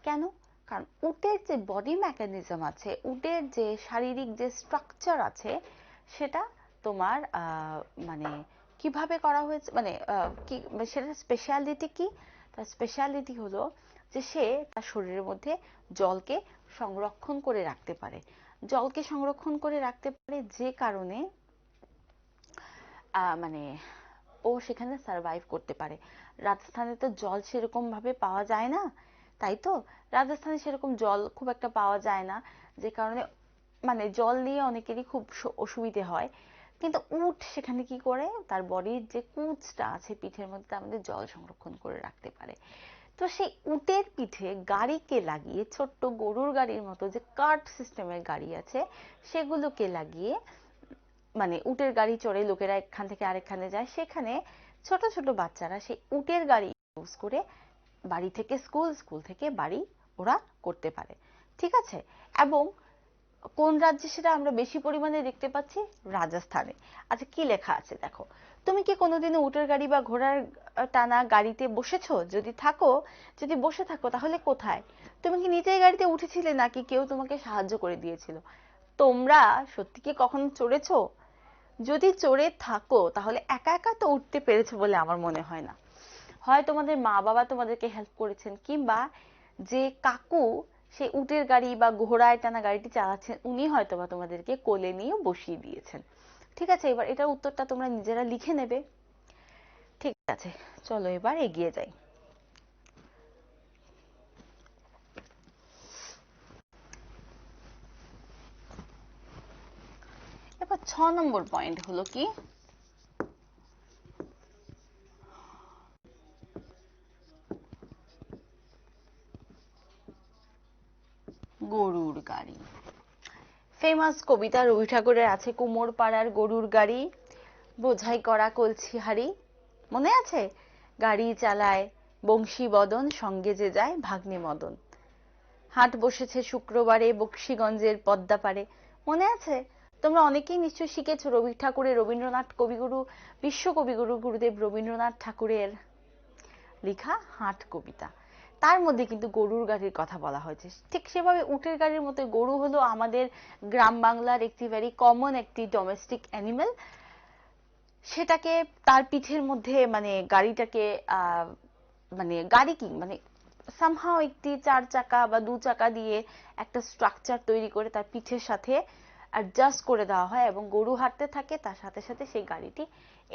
S1: কেন? কারণ উটের যে বডি মেকানিজম আছে, উটের যে শারীরিক যে স্ট্রাকচার আছে, সেটা তোমার মানে কিভাবে করা হয়েছে, মানে কি সেটার স্পেশালিটি কি? তার স্পেশালিটি হলো যে সে তার শরীরের মধ্যে জলকে সংরক্ষণ করে রাখতে পারে। জলকে সংরক্ষণ করে রাখতে পারে যে কারণে মানে ও সেখানে সার্ভাইভ করতে পারে। রাজস্থানে তো জল সেরকম ভাবে পাওয়া যায় না, তাই তো? রাজস্থানে সেরকম জল খুব একটা পাওয়া যায় না, যে কারণে মানে জল নিয়ে অনেকেরই খুব অসুবিধে হয়। কিন্তু উট সেখানে কি করে, তার বডির যে কুচটা আছে পিঠের মধ্যে, তার মধ্যে জল সংরক্ষণ করে রাখতে পারে। তো সেই উটের পিঠে গাড়িকে লাগিয়ে, ছোট্ট গরুর গাড়ির মতো যে কার্ট সিস্টেমের গাড়ি আছে, সেগুলোকে লাগিয়ে, মানে উটের গাড়ি চড়ে লোকেরা এখান থেকে আরেকখানে যায়, সেখানে ছোট ছোট বাচ্চারা সেই উটের গাড়ি ইউজ করে বাড়ি থেকে স্কুল, স্কুল থেকে বাড়ি ওরা করতে পারে। ঠিক আছে? এবং কোন রাজ্যে সেটা আমরা বেশি পরিমাণে দেখতে পাচ্ছি? রাজস্থানে। আচ্ছা, কি লেখা আছে দেখো। তুমি কি কোনোদিনও উটের গাড়ি বা ঘোড়ার টানা গাড়িতে বসেছো? যদি বসে থাকো তাহলে কোথায়? তুমি কি নিজেই গাড়িতে উঠেছিলে নাকি কেউ তোমাকে সাহায্য করে দিয়েছিল? তোমরা সত্যি কি কখনো চড়েছো? যদি চড়ে থাকো তাহলে একা একা তো উঠতে পেরেছো বলে আমার মনে হয় না। হয় তোমাদের মা বাবা তোমাদেরকে হেল্প করেছেন, কিংবা যে কাকু সেই উটের গাড়ি বা ঘোড়ায় টানা গাড়িটি চালাচ্ছেন, উনি হয়তোবা তোমাদেরকে কোলে নিয়ে বসিয়ে দিয়েছেন। ঠিক আছে, এবার এটার উত্তরটা তোমরা নিজেরা লিখে নেবে। ঠিক আছে, চলো এবার এগিয়ে যাই। এবার 6 নম্বর পয়েন্ট হলো কি? গরুর গাড়ি। ফেমাস কবিতা রবি ঠাকুরের আছে কুমোর পাড়ার গরুর গাড়ি বোঝাই করা কলসি হাড়ি, মনে আছে? গাড়ি চালায় বংশী বদন, সঙ্গে যে যায় ভাগ্নে মদন। হাট বসেছে শুক্রবারে বক্সিগঞ্জের পদ্মা পারে, মনে আছে? তোমরা অনেকেই নিশ্চয়ই শিখেছো রবি ঠাকুরের, রবীন্দ্রনাথ কবিগুরু, বিশ্ব কবিগুরু গুরুদেব রবীন্দ্রনাথ ঠাকুরের লেখা হাট কবিতা। তার মধ্যে কিন্তু গরুর গাড়ির কথা বলা হয়েছে। ঠিক সেভাবে উটের গাড়ির মতো গরু হলো আমাদের গ্রাম বাংলার একটি ভেরি কমন একটি ডোমেস্টিক অ্যানিমেল। সেটাকে তার পিঠের মধ্যে মানে গাড়িটাকে মানে গাড়ি কি মানে সামহাও একটি 4 চাকা বা 2 চাকা দিয়ে একটা স্ট্রাকচার তৈরি করে তার পিঠের সাথে অ্যাডজাস্ট করে দেওয়া হয় এবং গরু হাঁটতে থাকে, তার সাথে সাথে সেই গাড়িটি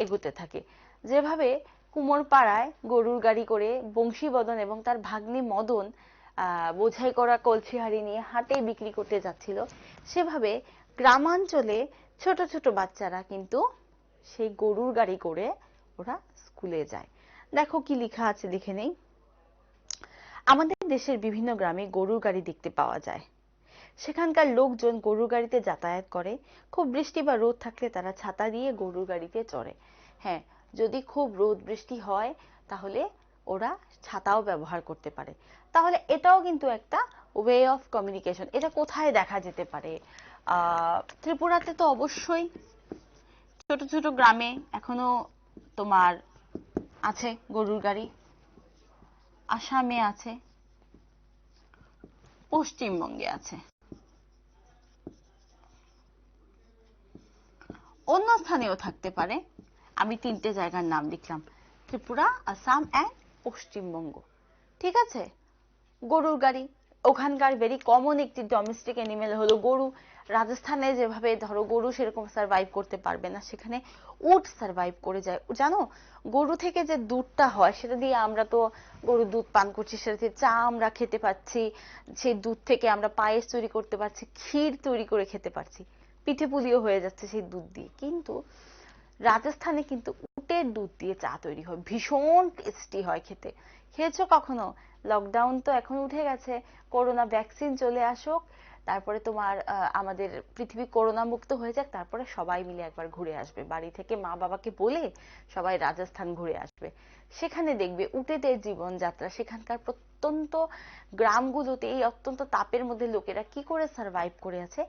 S1: এগোতে থাকে। যেভাবে কুমোরপাড়ায় গরুর গাড়ি করে বংশীবদন এবং তার ভাগ্নে মদন বোঝাই করা কলসি হাড়ি নিয়ে হাটে বিক্রি করতে যাচ্ছিল, সেভাবে গ্রামাঞ্চলে ছোট ছোট বাচ্চারা কিন্তু সেই গরুর গাড়ি করে ওরা স্কুলে যায়। দেখো কি লেখা আছে, লিখে নেই। আমাদের দেশের বিভিন্ন গ্রামে গরুর গাড়ি দেখতে পাওয়া যায়। সেখানকার লোকজন গরুর গাড়িতে যাতায়াত করে। খুব বৃষ্টি বা রোদ থাকলে তারা ছাতা দিয়ে গরুর গাড়িতে চড়ে। হ্যাঁ, যদি খুব রোদ বৃষ্টি হয় তাহলে ওরা ছাতাও ব্যবহার করতে পারে। তাহলে এটাও কিন্তু একটা ওয়ে অফ কমিউনিকেশন। এটা কোথায় দেখা যেতে পারে? ত্রিপুরাতে তো অবশ্যই, ছোট ছোট গ্রামে এখনো তোমার আছে গরুর গাড়ি, আসামে আছে, পশ্চিমবঙ্গে আছে, অন্য স্থানেও থাকতে পারে। আমি 3টে জায়গার নাম লিখলাম, ত্রিপুরা, আসাম এন্ড পশ্চিমবঙ্গ। ঠিক আছে? গরুর গাড়ি ওখানকার ভেরি কমন একটি ডোমেস্টিক অ্যানিমেল হলো গরু। রাজস্থানে যেভাবে ধরো গরু সেরকম সার্ভাইভ করতে পারবে না, সেখানে উট সার্ভাইভ করে যায়। জানো, গরু থেকে যে দুধটা হয় সেটা দিয়ে আমরা তো গরুর দুধ পান করছি, সেটা দিয়ে চা আমরা খেতে পাচ্ছি, সেই দুধ থেকে আমরা পায়েস তৈরি করতে পারছি, ক্ষীর তৈরি করে খেতে পারছি, পিঠে পুলিও হয়ে যাচ্ছে সেই দুধ দিয়ে। কিন্তু রাজস্থানে কিন্তু উটের দুধ দিয়ে চা তৈরি হয়, ভীষণ টেস্টি হয় খেতে। খেয়েছো কখনো? লকডাউন তো এখন উঠে গেছে, করোনা ভ্যাকসিন চলে আসুক, তারপরে তোমার আমাদের পৃথিবী করোনা মুক্ত হয়ে যাক, তারপরে সবাই মিলে একবার ঘুরে আসবে, বাড়ি থেকে মা বাবাকে বলে সবাই রাজস্থান ঘুরে আসবে। সেখানে দেখবে উটেদের জীবনযাত্রা, সেখানকার প্রত্যন্ত গ্রামগুলোতে এই অত্যন্ত তাপের মধ্যে লোকেরা কি করে সার্ভাইভ করে আছে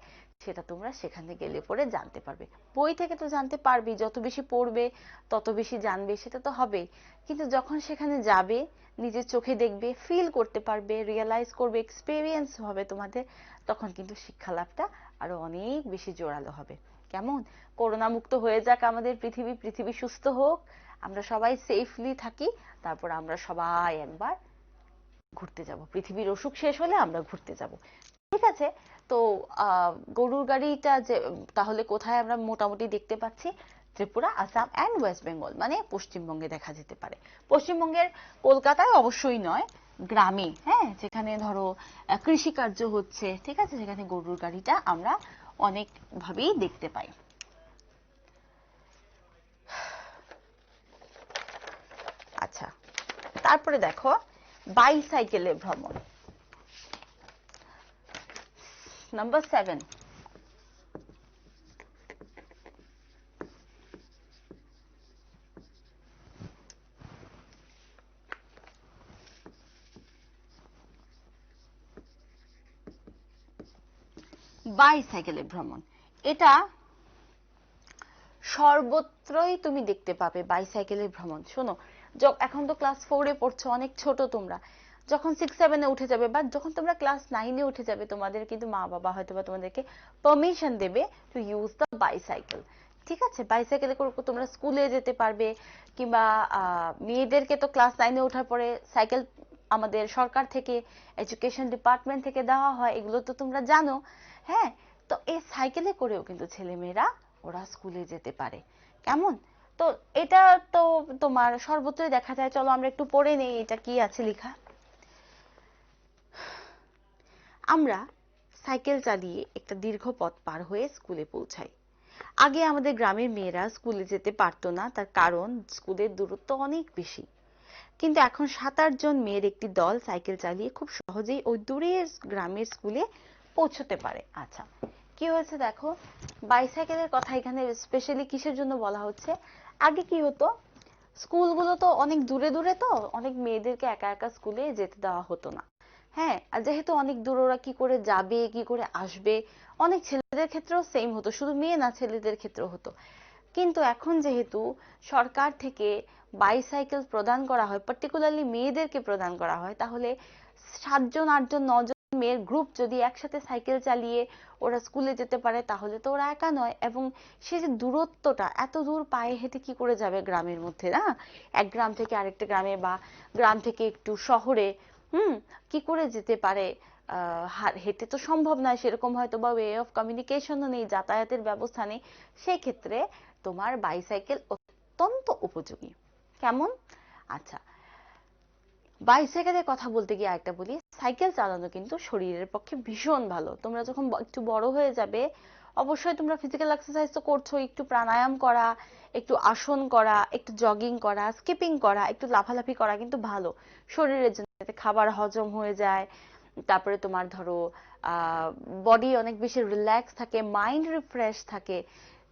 S1: সেটা তোমরা সেখানে গেলে পরে জানতে পারবে। বই থেকে তো জানতে পারবে, যত বেশি পড়বে তত বেশি জানবে, সেটা তো হবেই। কিন্তু যখন সেখানে যাবে, নিজের চোখে দেখবে, ফিল করতে পারবে, রিয়েলাইজ করবে, এক্সপেরিয়েন্স হবে তোমাদের, তখন কিন্তু শিক্ষা লাভটা আরো অনেক বেশি জোরালো হবে। কেমন? করোনা মুক্ত হয়ে যাক আমাদের পৃথিবী, পৃথিবী সুস্থ হোক, আমরা সবাই সেফলি থাকি, তারপর আমরা সবাই একবার ঘুরতে যাব। পৃথিবীর অসুখ শেষ হলে আমরা ঘুরতে যাব। ঠিক আছে? তো গরুর গাড়িটা যে তাহলে কোথায় আমরা মোটামুটি দেখতে পাচ্ছি? ত্রিপুরা, আসাম এন্ড ওয়েস্ট বেঙ্গল, মানে পশ্চিমবঙ্গে দেখা যেতে পারে। পশ্চিমবঙ্গের কলকাতায় অবশ্যই নয়, গ্রামে, হ্যাঁ, যেখানে ধরো কৃষিকার্য হচ্ছে, ঠিক আছে, সেখানে গরুর গাড়িটা আমরা অনেক ভাবেই দেখতে পাই। আচ্ছা, তারপরে দেখো বাইসাইকেলে ভ্রমণ, নাম্বার 7। বাইসাইকেলে ভ্রমণ, এটা সর্বত্রই তুমি দেখতে পাবে বাইসাইকেলের ভ্রমণ। শোনো, এখন তো ক্লাস 4-এ পড়ছো, অনেক ছোট তোমরা, যখন 6-7-এ উঠে যাবে বা যখন তোমরা ক্লাস 9-এ উঠে যাবে, তোমাদের কিন্তু মা বাবা হয়তো বা তোমাদেরকে পারমিশন দেবে টু ইউজ দ্য বাইসাইকেল। ঠিক আছে? বাইসাইকেলে করে তোমরা স্কুলে যেতে পারবে, কিংবা মেয়েদেরকে তো ক্লাস 9-এ ওঠার পরে সাইকেল আমাদের সরকার থেকে, এডুকেশন ডিপার্টমেন্ট থেকে দেওয়া হয়, এগুলো তো তোমরা জানো। হ্যাঁ, তো এই সাইকেলে করেও কিন্তু ছেলেমেয়েরা ওরা স্কুলে যেতে পারে। কেমন? তো এটা তো তোমার সর্বত্রই দেখা যায়। চলো আমরা একটু পড়ে নেই এটা কি আছে লেখা। আমরা সাইকেল চালিয়ে একটা দীর্ঘ পথ পার হয়ে স্কুলে পৌঁছাই। আগে আমাদের গ্রামের মেয়েরা স্কুলে যেতে পারতো না, তার কারণ স্কুলের দূরত্ব অনেক বেশি। কিন্তু এখন 7-8 জন মেয়ের একটি দল সাইকেল চালিয়ে খুব সহজেই ওই দূরের গ্রামের স্কুলে পৌঁছতে পারে। আচ্ছা, কি হয়েছে দেখো, বাইসাইকেলের কথা এখানে স্পেশালি কিসের জন্য বলা হচ্ছে, আগে কি হতো, স্কুলগুলো তো অনেক দূরে দূরে, তো অনেক মেয়েদেরকে একা একা স্কুলে যেতে দেওয়া হতো না। হ্যাঁ, আর যেহেতু অনেক দূর, ওরা কি করে যাবে, কি করে আসবে, অনেক ছেলেদের ক্ষেত্রেও সেম হতো, শুধু মেয়ে না, ছেলেদের ক্ষেত্রেও হতো। কিন্তু এখন যেহেতু সরকার থেকে বাইসাইকেল প্রদান করা হয়, পার্টিকুলারলি মেয়েদেরকে প্রদান করা হয়, তাহলে 7 জন 8 জন 9 জন মেয়ের গ্রুপ যদি একসাথে সাইকেল চালিয়ে ওরা স্কুলে যেতে পারে, তাহলে তো ওরা একা নয়। এবং সে যে দূরত্বটা, এত দূর পায়ে হেঁটে কি করে যাবে গ্রামের মধ্যে, না এক গ্রাম থেকে আরেকটা গ্রামে, বা গ্রাম থেকে একটু শহরে, কি করে যেতে পারে, হেঁটে তো সম্ভব নয়, সেরকম হয়তো বা ওয়ে অফ কমিউনিকেশনও নেই, যাতায়াতের ব্যবস্থা নেই। সেই ক্ষেত্রে তোমার বাইসাইকেল অত্যন্ত উপযোগী। কেমন? আচ্ছা, বাইসাইকেলের কথা বলতে গিয়ে আরেকটা বলি, সাইকেল চালানো কিন্তু শরীরের পক্ষে ভীষণ ভালো। তোমরা যখন একটু বড় হয়ে যাবে, অবশ্যই তোমরা ফিজিক্যাল এক্সারসাইজ তো করছো, একটু প্রাণায়াম করা, একটু আসন করা, একটু জগিং করা, স্কিপিং করা, একটু লাফালাফি করা কিন্তু ভালো শরীরের জন্য, যাতে খাবার হজম হয়ে যায়। তারপরে তোমার ধরো বডি অনেক বেশি রিল্যাক্স থাকে, মাইন্ড রিফ্রেশ থাকে।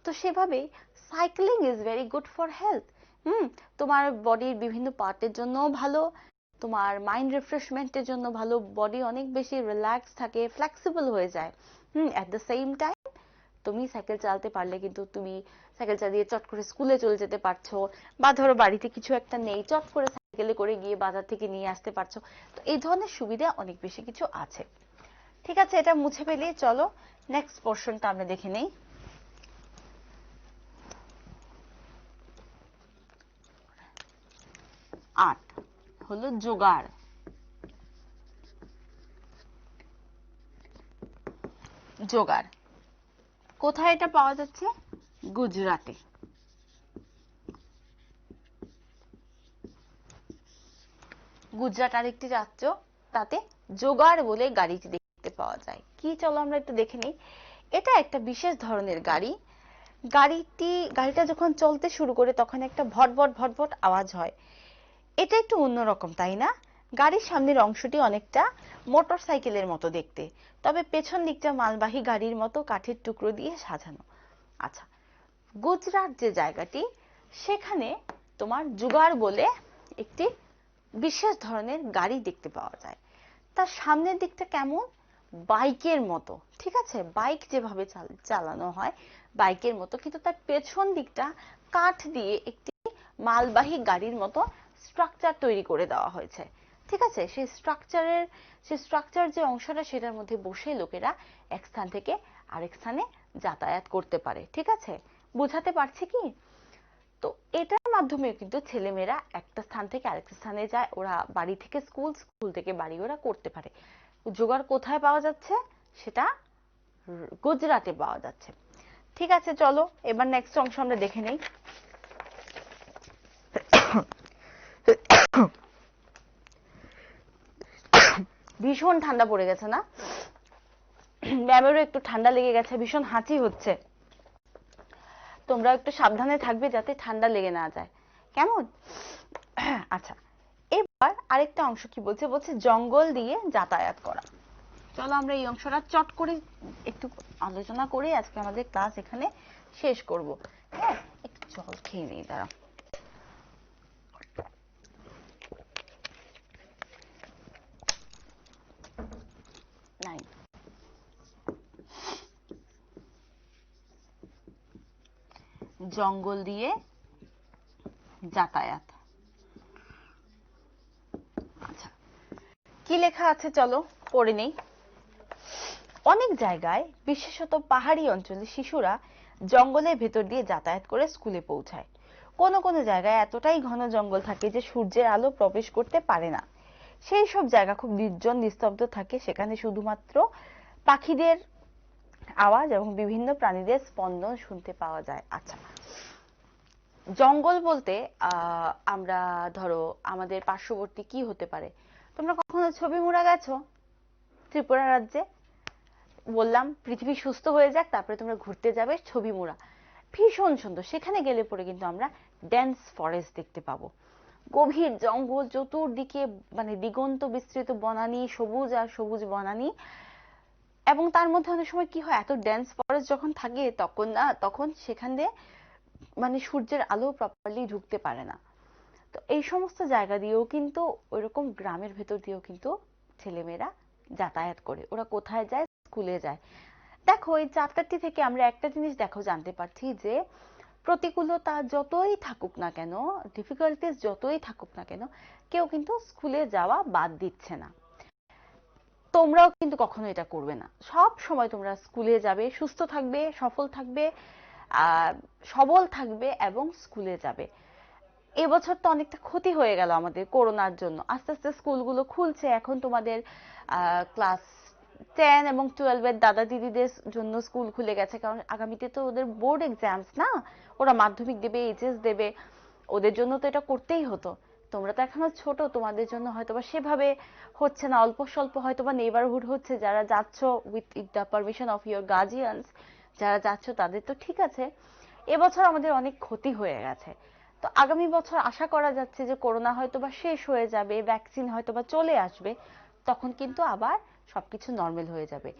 S1: তো সেভাবেই cycling is very good for health. তোমার বডির বিভিন্ন পার্টের জন্যও ভালো, তোমার মাইন্ড রিফ্রেশমেন্টের জন্য ভালো, বডি অনেক বেশি রিল্যাক্স থাকে, ফ্লেক্সিবল হয়ে যায়। অ্যাট দ্য সেম টাইম তুমি সাইকেল চালাতে পারলে কিন্তু তুমি সাইকেল চালিয়ে চট করে স্কুলে চলে যেতে পারছো, বা ধরো বাড়িতে কিছু একটা নেই, চট করে সাইকেলে করে গিয়ে বাজার থেকে নিয়ে আসতে পারছো। তো এই ধরনের সুবিধা অনেক বেশি কিছু আছে। ঠিক আছে, এটা মুছে ফেলিয়ে চলো নেক্সট পোর্শনটা আমরা দেখে নেই। 8 হলো জোগাড়। জোগাড় কোথায় এটা পাওয়া যাচ্ছে? গুজরাটে। গুজরাট আরেকটি রাজ্য, তাতে জোগাড় বলে গাড়িটি দেখতে পাওয়া যায়। কি, চলো আমরা একটু দেখে নিই। এটা একটা বিশেষ ধরনের গাড়ি। গাড়িটা যখন চলতে শুরু করে তখন একটা ভটভট ভটভট আওয়াজ হয়। এটা একটু অন্যরকম, তাই না? গাড়ির সামনের অংশটি অনেকটা মোটর সাইকেলের মতো দেখতে, তবে পেছন দিকটা মালবাহী গাড়ির মতো কাঠের টুকরো দিয়ে সাজানো। আচ্ছা, গুজরাট যে জায়গাটি, সেখানে তোমার জুগার বলে একটি বিশেষ ধরনের গাড়ি দেখতে পাওয়া যায়। তার সামনের দিকটা কেমন? বাইকের মতো, ঠিক আছে, বাইক যেভাবে চালানো হয় বাইকের মতো, কিন্তু তার পেছন দিকটা কাঠ দিয়ে একটি মালবাহী গাড়ির মতো স্ট্রাকচার তৈরি করে দেওয়া হয়েছে। ঠিক আছে, সেই স্ট্রাকচার যে অংশটা, সেটার মধ্যে বসে লোকেরা এক স্থান থেকে আরেক স্থানে যাতায়াত করতে পারে। ঠিক আছে, বোঝাতে পারছি কি? তো এটার মাধ্যমে কিন্তু ছেলেমেয়েরা একটা স্থান থেকে আরেকটা স্থানে যায়, ওরা বাড়ি থেকে স্কুল, স্কুল থেকে বাড়ি ওরা করতে পারে। জোগাড় কোথায় পাওয়া যাচ্ছে? সেটা গুজরাটে পাওয়া যাচ্ছে। ঠিক আছে, চলো এবার নেক্সট অংশ আমরা দেখে নেই। ভীষণ ঠান্ডা পড়ে গেছে না? ম্যামেরও একটু ঠান্ডা লেগে গেছে, ভীষণ হাঁচি হচ্ছে। তোমরা একটু সাবধানে থাকবে যাতে ঠান্ডা লেগে না যায়, কেমন? আচ্ছা, এবার আরেকটা অংশ কি বলছে, বলছে জঙ্গল দিয়ে যাতায়াত করা। চলো আমরা এই অংশটা চট করে একটু আলোচনা করে আজকে আমাদের ক্লাস এখানে শেষ করব। হ্যাঁ, একটু জল খেয়ে নিই, দাঁড়াও। নাই, জঙ্গল দিয়ে যাতায়াত। আচ্ছা, কি লেখা আছে চলো পড়ে নেই। অনেক জায়গায়, বিশেষত পাহাড়ি অঞ্চলে শিশুরা জঙ্গলের ভেতর দিয়ে যাতায়াত করে স্কুলে পৌঁছায়। কোনো কোনো জায়গায় এতটাই ঘন জঙ্গল থাকে যে সূর্যের আলো প্রবেশ করতে পারে না। সেই সব জায়গা খুব নির্জন নিস্তব্ধ থাকে, সেখানে শুধুমাত্র পাখিদের আওয়াজ এবং বিভিন্ন প্রাণীদের স্পন্দন শুনতে পাওয়া যায়। আচ্ছা, জঙ্গল বলতে আমরা ধরো আমাদের পার্শ্ববর্তী কি হতে পারে? তোমরা কখনো ছবিমুড়া গেছো? ত্রিপুরা রাজ্যে বললাম পৃথিবী সুস্থ হয়ে যাক, তারপরে তোমরা ঘুরতে যাবে ছবিমুড়া, ভীষণ সুন্দর। সেখানে গেলে পরে কিন্তু আমরা ডেন্স ফরেস্ট দেখতে পাবো, গভীর জঙ্গল, চতুর্দিকে মানে দিগন্ত বিস্তৃত বনানী, সবুজ আর সবুজ বনানী, এবং তার মধ্যে অনেক সময় কি হয়, এত ডেন্স ফরেস্ট যখন থাকে তখন সেখান দিয়ে মানে সূর্যের আলো প্রপারলি ঢুকতে পারে না। তো এই সমস্ত জায়গা দিয়েও কিন্তু ওইরকম গ্রামের ভেতর দিয়েও কিন্তু ছেলেমেয়েরা যাতায়াত করে। ওরা কোথায় যায়? স্কুলে যায়। দেখো এই চ্যাপ্টারটি থেকে আমরা একটা জিনিস জানতে পারছি যে প্রতিকূলতা যতই থাকুক না কেন, ডিফিকাল্টিস যতই থাকুক না কেন, কেউ কিন্তু স্কুলে যাওয়া বাদ দিচ্ছে না। তোমরাও কিন্তু কখনো এটা করবে না। সব সময় তোমরা স্কুলে যাবে, সুস্থ থাকবে, সফল থাকবে, সবল থাকবে এবং স্কুলে যাবে। এবছর তো অনেকটা ক্ষতি হয়ে গেল আমাদের করোনার জন্য। আস্তে আস্তে স্কুলগুলো খুলছে। এখন তোমাদের ক্লাস 10 এবং 12 এর দাদা দিদিদের জন্য স্কুল খুলে গেছে, কারণ আগামীতে তো ওদের বোর্ড এক্সামস না, ওরা মাধ্যমিক দেবে, এইচএস দেবে, ওদের জন্য তো এটা করতেই হতো। তোমরা তো এখনো ছোট, তোমাদের জন্য হয়তোবা সেভাবে হচ্ছে না, অল্প স্বল্প হয়তোবা নেইবারহুড হচ্ছে। যারা যাচ্ছ with the permission of your guardians, যারা যাচ্ছ তাদের তো ঠিক আছে। এবছর আমাদের অনেক ক্ষতি হয়ে গেছে। তো আগামী বছর আশা করা যাচ্ছে যে করোনা হয়তোবা শেষ হয়ে যাবে, ভ্যাকসিন হয়তোবা চলে আসবে, তখন কিন্তু আবার সবকিছু নর্মাল হয়ে যাবে।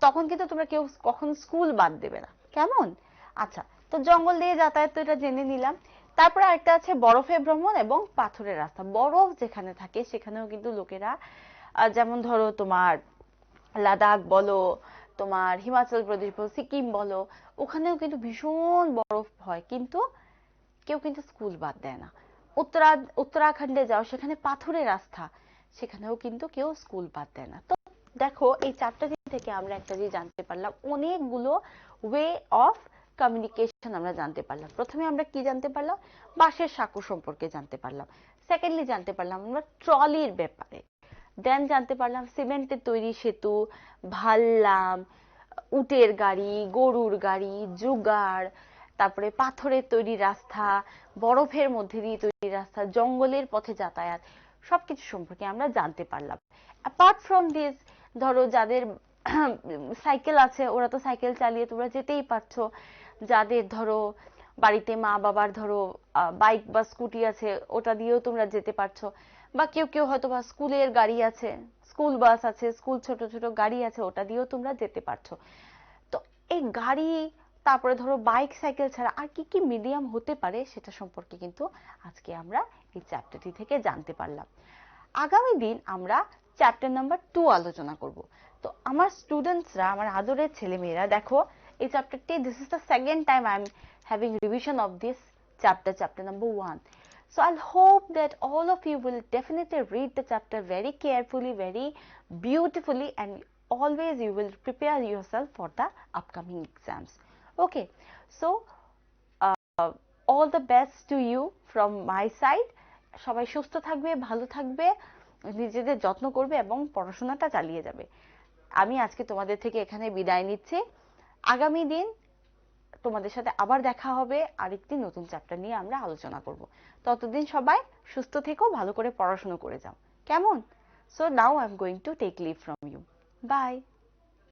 S1: তখন কিন্তু তোমরা কেউ কখনো স্কুল বাদ দেবে না, কেমন? আচ্ছা, তো জঙ্গল দিয়ে যাতায়াত তো এটা জেনে নিলাম। তারপরে আরেকটা আছে বরফে ভ্রমণ এবং পাথরের রাস্তা। বরফ যেখানে থাকে সেখানেও কিন্তু লোকেরা, যেমন ধরো তোমার লাদাখ বলো, তোমার হিমাচল প্রদেশ বলো, সিকিম বলো, ওখানেও কিন্তু ভীষণ বরফ হয়, কিন্তু কেউ কিন্তু স্কুল বাদ দেয় না। উত্তরাখণ্ডে যাও, সেখানে পাথুরে রাস্তা, সেখানেও কিন্তু কেউ স্কুল বাদ দেয় না। তো দেখো এই চ্যাপ্টার থেকে আমরা একটা জিনিস জানতে পারলাম, অনেকগুলো ওয়ে অফ কমিউনিকেশন আমরা জানতে পারলাম। প্রথমে আমরা কি জানতে পারলাম? বাঁশের সাঁকো সম্পর্কে জানতে পারলাম। সেকেন্ডলি জানতে পারলাম আমরা ট্রলির ব্যাপারে। দেন জানতে পারলাম সিমেন্টের তৈরি সেতু, ভাল্লাম, উটের গাড়ি, গরুর গাড়ি, জুগাড়, তারপরে পাথরের তৈরি রাস্তা, বরফের মধ্যে দিয়ে তৈরি রাস্তা, জঙ্গলের পথে যাতায়াত, সবকিছু সম্পর্কে আমরা জানতে পারলাম। অ্যাপার্ট ফ্রম দিস, ধরো যাদের সাইকেল আছে ওরা তো সাইকেল চালিয়ে তোমরা যেতেই পারছো। যাদের ধরো বাড়িতে মা বাবার ধরো বাইক বা স্কুটি আছে, ওটা দিয়েও তোমরা যেতে পারছো। বা কেউ কেউ হয়তো বা স্কুলের গাড়ি আছে, স্কুল বাস আছে, স্কুল ছোট ছোট গাড়ি আছে, ওটা দিয়েও তোমরা যেতে পারছো। তো এই গাড়ি, তারপরে ধরো বাইক সাইকেল ছাড়া আর কি কি মিডিয়াম হতে পারে সেটা সম্পর্কে কিন্তু আজকে আমরা এই চ্যাপ্টারটি থেকে জানতে পারলাম। আগামী দিন আমরা চ্যাপ্টার নাম্বার 2 আলোচনা করব। তো আমার স্টুডেন্টসরা, আমার আদরের ছেলেমেয়েরা, দেখো এই চ্যাপ্টারটি, this is the second time I am having revision of this chapter number 1. So I'll hope that all of you will definitely read the chapter very carefully, very beautifully, and always you will prepare yourself for the upcoming exams. Okay, so all the best to you from my side. সবাই সুস্থ থাকবে, ভালো থাকবে, নিজেদের যত্ন করবে এবং পড়াশোনাটা চালিয়ে যাবে। আমি আজকে তোমাদের থেকে এখানে বিদায় নিচ্ছি। আগামী দিন তোমাদের সাথে আবার দেখা হবে, আরেকটি নতুন চ্যাপ্টার নিয়ে আমরা আলোচনা করব। ততদিন সবাই সুস্থ থেকো, ভালো করে পড়াশোনা করে যাও, কেমন? So now I'm going to take leave from you. Bye.